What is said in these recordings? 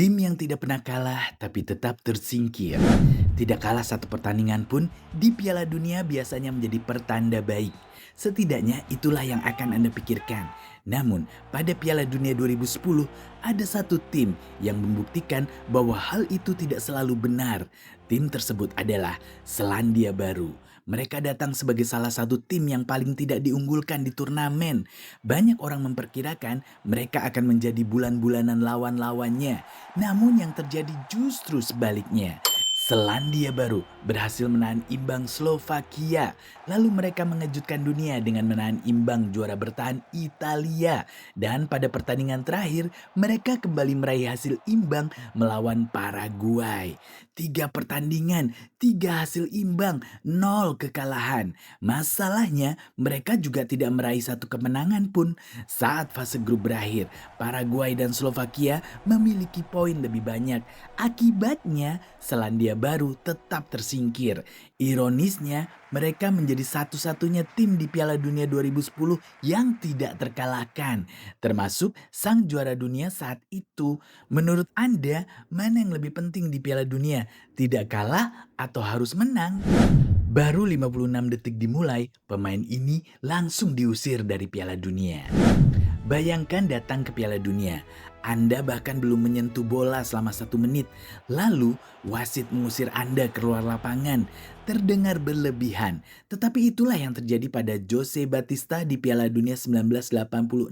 Tim yang tidak pernah kalah tapi tetap tersingkir. Tidak kalah satu pertandingan pun di Piala Dunia biasanya menjadi pertanda baik. Setidaknya itulah yang akan Anda pikirkan. Namun, pada Piala Dunia 2010 ada satu tim yang membuktikan bahwa hal itu tidak selalu benar. Tim tersebut adalah Selandia Baru. Mereka datang sebagai salah satu tim yang paling tidak diunggulkan di turnamen. Banyak orang memperkirakan mereka akan menjadi bulan-bulanan lawan-lawannya. Namun yang terjadi justru sebaliknya. Selandia Baru berhasil menahan imbang Slovakia. Lalu mereka mengejutkan dunia dengan menahan imbang juara bertahan Italia. Dan pada pertandingan terakhir, mereka kembali meraih hasil imbang melawan Paraguay. 3 pertandingan, 3 hasil imbang, 0 kekalahan. Masalahnya, mereka juga tidak meraih satu kemenangan pun. Saat fase grup berakhir, Paraguay dan Slovakia memiliki poin lebih banyak. Akibatnya, Selandia Baru tetap tersingkir. Ironisnya, mereka menjadi satu-satunya tim di Piala Dunia 2010 yang tidak terkalahkan, termasuk sang juara dunia saat itu. Menurut Anda, mana yang lebih penting di Piala Dunia? Tidak kalah atau harus menang? Baru 56 detik dimulai, pemain ini langsung diusir dari Piala Dunia. Bayangkan datang ke Piala Dunia, Anda bahkan belum menyentuh bola selama 1 menit, lalu wasit mengusir Anda keluar lapangan. Terdengar berlebihan, tetapi itulah yang terjadi pada Jose Batista di Piala Dunia 1986.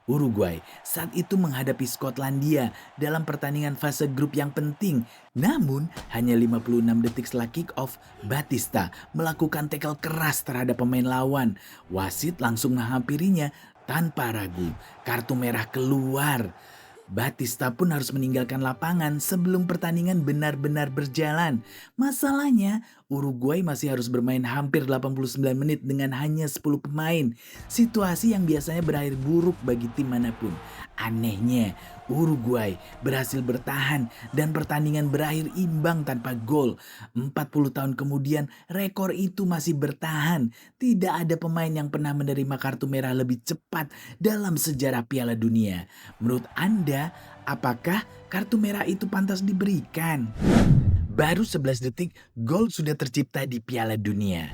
Uruguay saat itu menghadapi Skotlandia dalam pertandingan fase grup yang penting. Namun, hanya 56 detik setelah kick-off, Batista melakukan tackle keras terhadap pemain lawan. Wasit langsung menghampirinya tanpa ragu, kartu merah keluar. Batista pun harus meninggalkan lapangan sebelum pertandingan benar-benar berjalan. Masalahnya, Uruguay masih harus bermain hampir 89 menit dengan hanya 10 pemain. Situasi yang biasanya berakhir buruk bagi tim manapun. Anehnya, Uruguay berhasil bertahan dan pertandingan berakhir imbang tanpa gol. 40 tahun kemudian, rekor itu masih bertahan. Tidak ada pemain yang pernah menerima kartu merah lebih cepat dalam sejarah Piala Dunia. Menurut Anda, apakah kartu merah itu pantas diberikan? Baru 11 detik, gol sudah tercipta di Piala Dunia.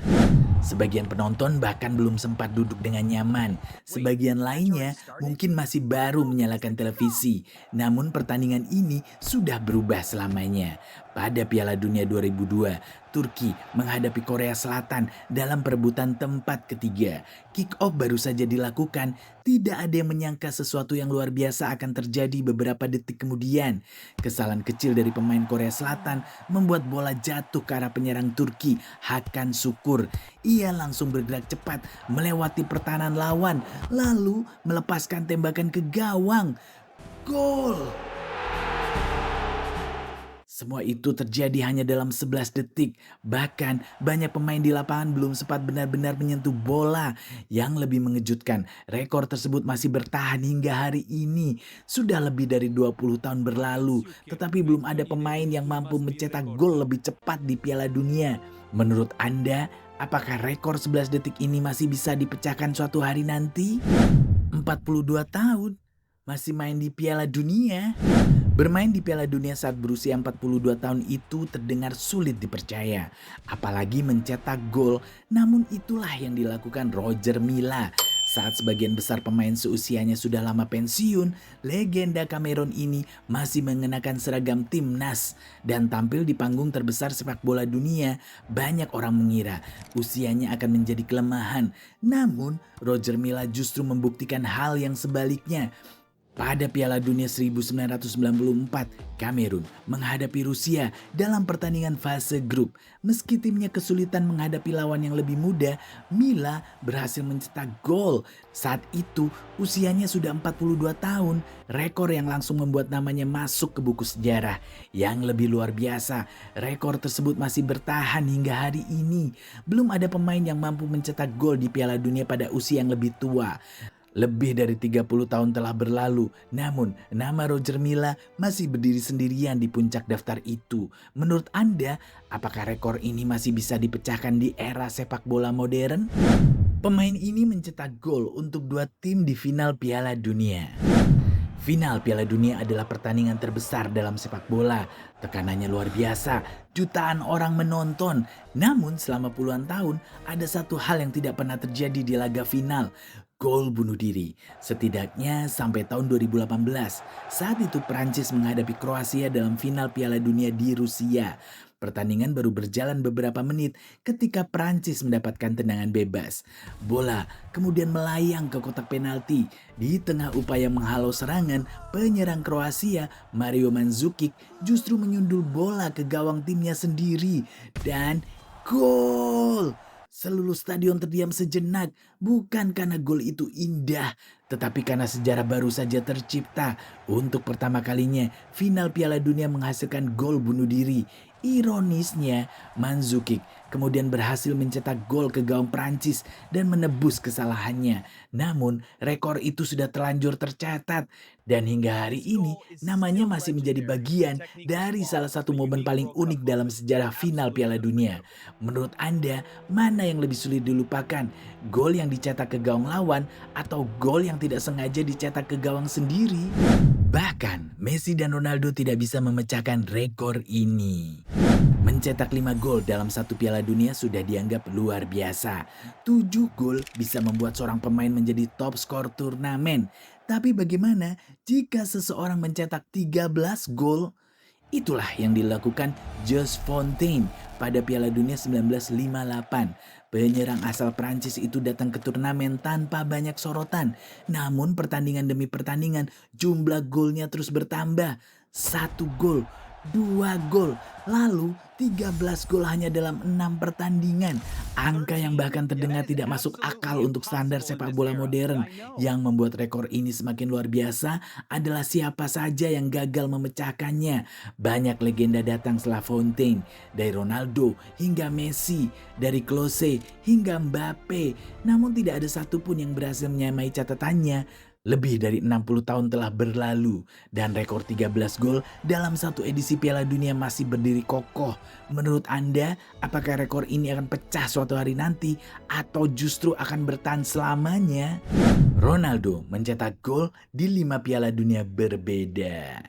Sebagian penonton bahkan belum sempat duduk dengan nyaman. Sebagian lainnya mungkin masih baru menyalakan televisi. Namun pertandingan ini sudah berubah selamanya. Pada Piala Dunia 2002, Turki menghadapi Korea Selatan dalam perebutan tempat ketiga. Kick-off baru saja dilakukan, tidak ada yang menyangka sesuatu yang luar biasa akan terjadi beberapa detik kemudian. Kesalahan kecil dari pemain Korea Selatan membuat bola jatuh ke arah penyerang Turki, Hakan Şükür. Ia langsung bergerak cepat melewati pertahanan lawan, lalu melepaskan tembakan ke gawang. Gol! Semua itu terjadi hanya dalam 11 detik. Bahkan banyak pemain di lapangan belum sempat benar-benar menyentuh bola. Yang lebih mengejutkan, rekor tersebut masih bertahan hingga hari ini. Sudah lebih dari 20 tahun berlalu, tetapi belum ada pemain yang mampu mencetak gol lebih cepat di Piala Dunia. Menurut Anda, apakah rekor 11 detik ini masih bisa dipecahkan suatu hari nanti? 42 tahun, masih main di Piala Dunia. Bermain di Piala Dunia saat berusia 42 tahun itu terdengar sulit dipercaya. Apalagi mencetak gol, namun itulah yang dilakukan Roger Milla. Saat sebagian besar pemain seusianya sudah lama pensiun, legenda Kamerun ini masih mengenakan seragam timnas dan tampil di panggung terbesar sepak bola dunia. Banyak orang mengira usianya akan menjadi kelemahan. Namun, Roger Milla justru membuktikan hal yang sebaliknya. Pada Piala Dunia 1994, Kamerun menghadapi Rusia dalam pertandingan fase grup. Meski timnya kesulitan menghadapi lawan yang lebih muda, Milla berhasil mencetak gol. Saat itu usianya sudah 42 tahun, rekor yang langsung membuat namanya masuk ke buku sejarah. Yang lebih luar biasa, rekor tersebut masih bertahan hingga hari ini. Belum ada pemain yang mampu mencetak gol di Piala Dunia pada usia yang lebih tua. Lebih dari 30 tahun telah berlalu, namun nama Roger Milla masih berdiri sendirian di puncak daftar itu. Menurut Anda, apakah rekor ini masih bisa dipecahkan di era sepak bola modern? Pemain ini mencetak gol untuk 2 tim di final Piala Dunia. Final Piala Dunia adalah pertandingan terbesar dalam sepak bola. Tekanannya luar biasa, jutaan orang menonton. Namun selama puluhan tahun, ada satu hal yang tidak pernah terjadi di laga final. Gol bunuh diri. Setidaknya sampai tahun 2018. Saat itu Prancis menghadapi Kroasia dalam final Piala Dunia di Rusia. Pertandingan baru berjalan beberapa menit ketika Prancis mendapatkan tendangan bebas. Bola kemudian melayang ke kotak penalti. Di tengah upaya menghalau serangan, penyerang Kroasia Mario Mandzukic justru menyundul bola ke gawang timnya sendiri. Dan gol! Seluruh stadion terdiam sejenak, bukan karena gol itu indah, tetapi karena sejarah baru saja tercipta. Untuk pertama kalinya, final Piala Dunia menghasilkan gol bunuh diri. Ironisnya, Mandzukic kemudian berhasil mencetak gol ke gawang Prancis dan menebus kesalahannya. Namun, rekor itu sudah terlanjur tercatat dan hingga hari ini namanya masih menjadi bagian dari salah satu momen paling unik dalam sejarah final Piala Dunia. Menurut Anda, mana yang lebih sulit dilupakan? Gol yang dicetak ke gawang lawan atau gol yang tidak sengaja dicetak ke gawang sendiri? Bahkan, Messi dan Ronaldo tidak bisa memecahkan rekor ini. Mencetak 5 gol dalam satu Piala Dunia sudah dianggap luar biasa. 7 gol bisa membuat seorang pemain menjadi top skor turnamen. Tapi bagaimana jika seseorang mencetak 13 gol? Itulah yang dilakukan Just Fontaine pada Piala Dunia 1958. Penyerang asal Prancis itu datang ke turnamen tanpa banyak sorotan. Namun pertandingan demi pertandingan jumlah golnya terus bertambah. 1 gol, 2 gol, lalu 13 gol hanya dalam 6 pertandingan. Angka yang bahkan terdengar tidak masuk akal untuk standar sepak bola modern. Yang membuat rekor ini semakin luar biasa adalah siapa saja yang gagal memecahkannya. Banyak legenda datang setelah Fontaine, dari Ronaldo hingga Messi, dari Klose hingga Mbappe. Namun tidak ada satupun yang berhasil menyamai catatannya. Lebih dari 60 tahun telah berlalu dan rekor 13 gol dalam satu edisi Piala Dunia masih berdiri kokoh. Menurut Anda, apakah rekor ini akan pecah suatu hari nanti atau justru akan bertahan selamanya? Ronaldo mencetak gol di 5 Piala Dunia berbeda.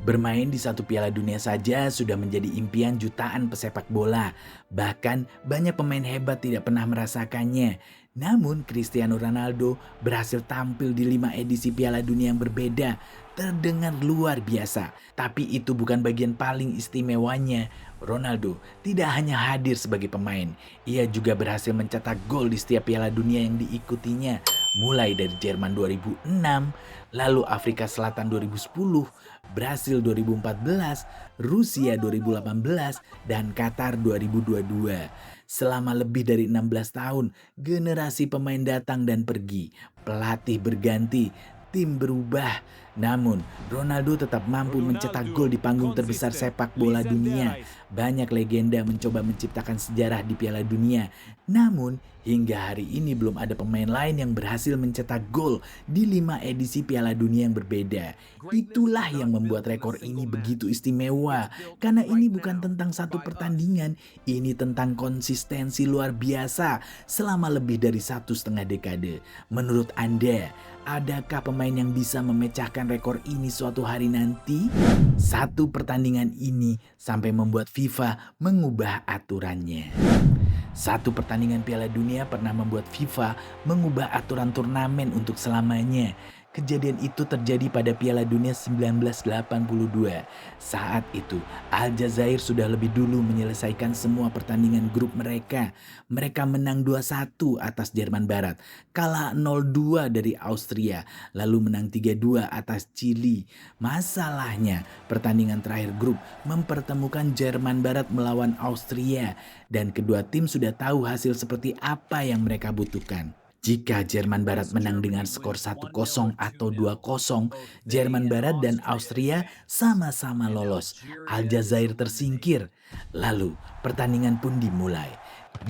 Bermain di satu Piala Dunia saja sudah menjadi impian jutaan pesepak bola. Bahkan banyak pemain hebat tidak pernah merasakannya. Namun Cristiano Ronaldo berhasil tampil di 5 edisi Piala Dunia yang berbeda. Terdengar luar biasa. Tapi itu bukan bagian paling istimewanya. Ronaldo tidak hanya hadir sebagai pemain. Ia juga berhasil mencetak gol di setiap Piala Dunia yang diikutinya. Mulai dari Jerman 2006, lalu Afrika Selatan 2010, Brasil 2014, Rusia 2018, dan Qatar 2022. Selama lebih dari 16 tahun, generasi pemain datang dan pergi, pelatih berganti, tim berubah. Namun, Ronaldo tetap mampu mencetak gol di panggung terbesar sepak bola dunia. Banyak legenda mencoba menciptakan sejarah di Piala Dunia. Namun, hingga hari ini belum ada pemain lain yang berhasil mencetak gol di 5 edisi Piala Dunia yang berbeda. Itulah yang membuat rekor ini begitu istimewa. Karena ini bukan tentang satu pertandingan, ini tentang konsistensi luar biasa selama lebih dari 1,5 dekade. Menurut Anda, adakah pemain yang bisa memecahkan rekor ini suatu hari nanti? Satu pertandingan ini sampai membuat FIFA mengubah aturannya. Satu pertandingan Piala Dunia pernah membuat FIFA mengubah aturan turnamen untuk selamanya. Kejadian itu terjadi pada Piala Dunia 1982. Saat itu, Aljazair sudah lebih dulu menyelesaikan semua pertandingan grup mereka. Mereka menang 2-1 atas Jerman Barat, kalah 0-2 dari Austria, lalu menang 3-2 atas Chili. Masalahnya, pertandingan terakhir grup mempertemukan Jerman Barat melawan Austria, dan kedua tim sudah tahu hasil seperti apa yang mereka butuhkan. Jika Jerman Barat menang dengan skor 1-0 atau 2-0, Jerman Barat dan Austria sama-sama lolos. Aljazair tersingkir. Lalu pertandingan pun dimulai.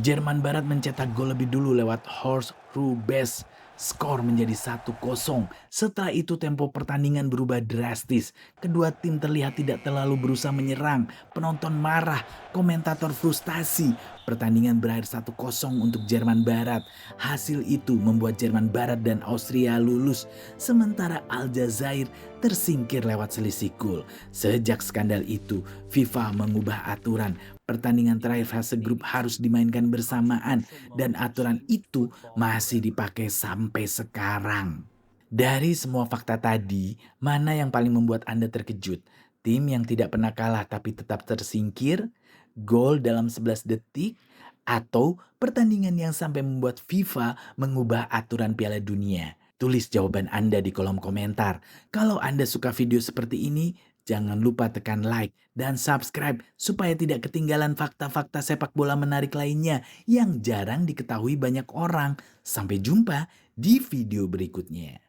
Jerman Barat mencetak gol lebih dulu lewat Horst Rubes. Skor menjadi 1-0. Setelah itu tempo pertandingan berubah drastis. Kedua tim terlihat tidak terlalu berusaha menyerang. Penonton marah, komentator frustasi. pertandingan berakhir 1-0 untuk Jerman Barat. Hasil itu membuat Jerman Barat dan Austria lulus, sementara Aljazair tersingkir lewat selisih gol. Sejak skandal itu, FIFA mengubah aturan. Pertandingan terakhir fase grup harus dimainkan bersamaan dan aturan itu masih dipakai sampai sekarang. Dari semua fakta tadi, mana yang paling membuat Anda terkejut? Tim yang tidak pernah kalah tapi tetap tersingkir, gol dalam 11 detik, atau pertandingan yang sampai membuat FIFA mengubah aturan Piala Dunia? Tulis jawaban Anda di kolom komentar. Kalau Anda suka video seperti ini, jangan lupa tekan like dan subscribe supaya tidak ketinggalan fakta-fakta sepak bola menarik lainnya yang jarang diketahui banyak orang. Sampai jumpa di video berikutnya.